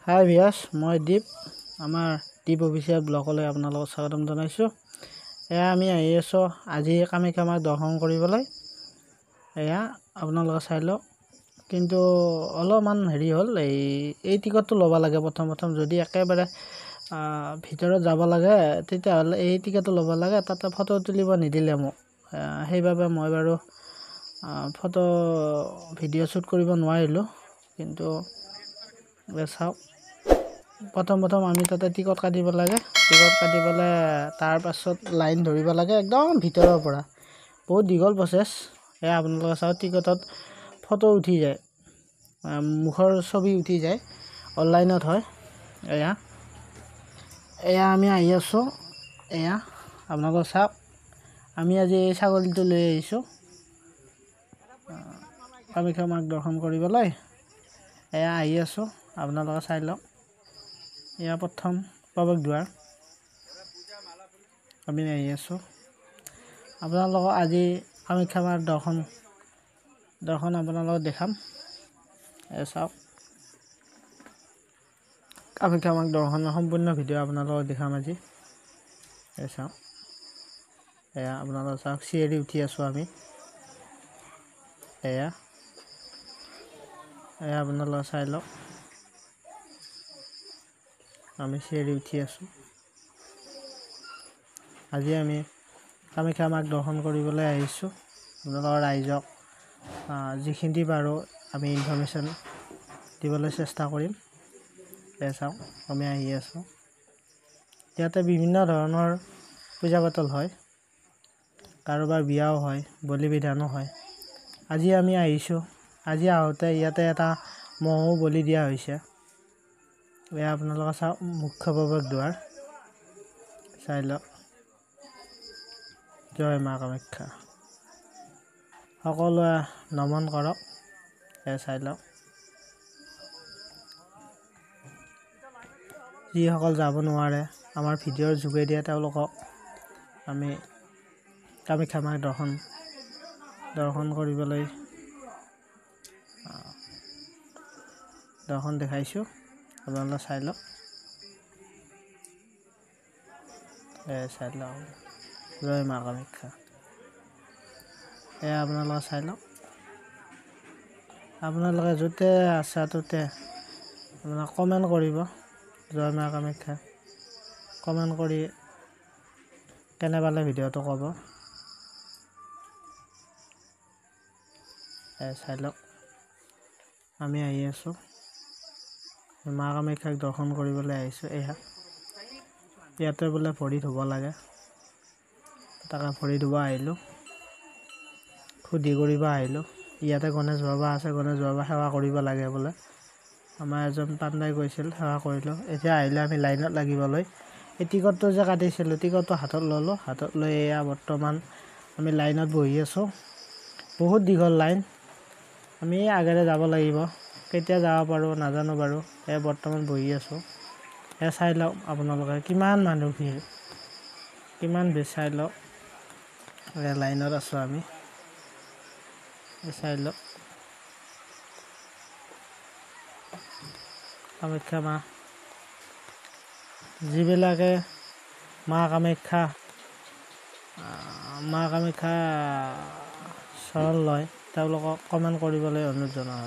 হাই ভিয়াস, মই দীপ। আমাৰ দীপ অফিচিয়েল ব্লগলৈ আপোনালোকক স্বাগতম জনাইছোঁ। এয়া আমি আহি আছোঁ আজি কামাখ্যা মাক দৰ্শন কৰিবলৈ। এয়া আপোনালোকে চাই লওক। কিন্তু অলপমান হেৰি হ'ল, এই টিকটটো ল'ব লাগে প্ৰথম যদি একেবাৰে ভিতৰত যাব লাগে তেতিয়াহ'লে এই টিকটটো ল'ব লাগে। তাতে ফটো তুলিব নিদিলে মোক, সেইবাবে মই বাৰু ফটো ভিডিঅ' শ্বুট কৰিব নোৱাৰিলোঁ। কিন্তু চাওক, প্ৰথম আমি তাতে টিকট কাটিব লাগে। টিকট কাটি পেলাই তাৰ পাছত লাইন ধৰিব লাগে একদম ভিতৰৰ পৰা। বহুত দীঘল প্ৰচেছ। এয়া আপোনালোকে চাওক, টিকটত ফটো উঠি যায়, মুখৰ ছবি উঠি যায়, অনলাইনত হয়। এয়া আমি আহি আছোঁ। এয়া আপোনালোকে চাওক, আমি আজি এই ছাগলীটো লৈ আহিছোঁ কামাখ্যা মাক দৰ্শন কৰিবলৈ। এয়া আহি আছোঁ, আপোনালোকে চাই লওক। এয়া প্ৰথম প্ৰৱেশদ্বাৰ, আমি আহি আছোঁ। আপোনালোকক আজি কামাখ্যা মাৰ দৰ্শন আপোনালোকক দেখাম। চাওক, কামাখ্যা মাক দৰ্শনৰ সম্পূৰ্ণ ভিডিঅ' আপোনালোকক দেখাম আজি। চাওক, এয়া আপোনালোকে চাওক, চিৰি উঠি আছোঁ আমি। এয়া আপোনালোকে চাই লওক, আমি চিৰি উঠি আছোঁ। আজি আমি কামাখ্যা মাক দৰ্শন কৰিবলৈ আহিছোঁ। আপোনালোকৰ ৰাইজক যিখিনি পাৰোঁ আমি ইনফৰ্মেশ্যন দিবলৈ চেষ্টা কৰিম। চাওক, আমি আহি আছোঁ। ইয়াতে বিভিন্ন ধৰণৰ পূজা পাতল হয়, কাৰোবাৰ বিয়াও হয়, বলি বিধানো হয়। আজি আমি আহিছোঁ, আজি আহোঁতে ইয়াতে এটা মহো বলি দিয়া হৈছে। এয়া আপোনালোকে চাওক, মুখ্য প্ৰৱেশদ্বাৰ চাই লওক। জয় মা কামাখ্যা, সকলোৱে নমন কৰক। চাই লওক, যিসকল যাব নোৱাৰে আমাৰ ভিডিঅ'ৰ যোগেদি তেওঁলোকক আমি কামাখ্যা মাক দৰ্শন কৰিবলৈ দৰ্শন দেখাইছোঁ। আপোনালোকে চাই লওক। চাই লওক, জয় মা কামাখ্যা। এয়া আপোনালোকে চাই লওক। আপোনালোকে য'তে আছে ত'তে আপোনালোকে কমেণ্ট কৰিব, জয় মা কামাখ্যা কমেণ্ট কৰি কেনে পালে ভিডিঅ'টো ক'ব। চাই লওক, আমি আহি আছোঁ, মা কামাখ্যাক দৰ্শন কৰিবলৈ আহিছোঁ। ইয়াতে বোলে ভৰি ধুব লাগে, তাকে ভৰি ধুব আহিলোঁ, শুদ্ধি কৰিব আহিলোঁ। ইয়াতে গণেশ বাবা আছে, গণেশ বাবা সেৱা কৰিব লাগে বোলে। আমাৰ এজন পাণ্ডাই কৈছিল, সেৱা কৰিলোঁ। এতিয়া আহিলে আমি লাইনত লাগিবলৈ। এই টিকটটো যে কাটিছিলোঁ, টিকটটো হাতত ল'লোঁ, হাতত লৈ এয়া বৰ্তমান আমি লাইনত বহি আছোঁ। বহুত দীঘল লাইন, আমি আগেৰে যাব লাগিব। কেতিয়া যাব পাৰোঁ নাজানো বাৰু। বৰ্তমান বহি আছোঁ। চাই লওক আপোনালোকে, কিমান মানুহ ভিৰ, কিমান ভিৰ চাই লওক। লাইনত আছোঁ আমি, চাই লওক। কামাখ্যা মা, যিবিলাকে মা কামাখ্যা চৰণ লয় তেওঁলোকক কমেণ্ট কৰিবলৈ অনুৰোধ জনোৱা হয়।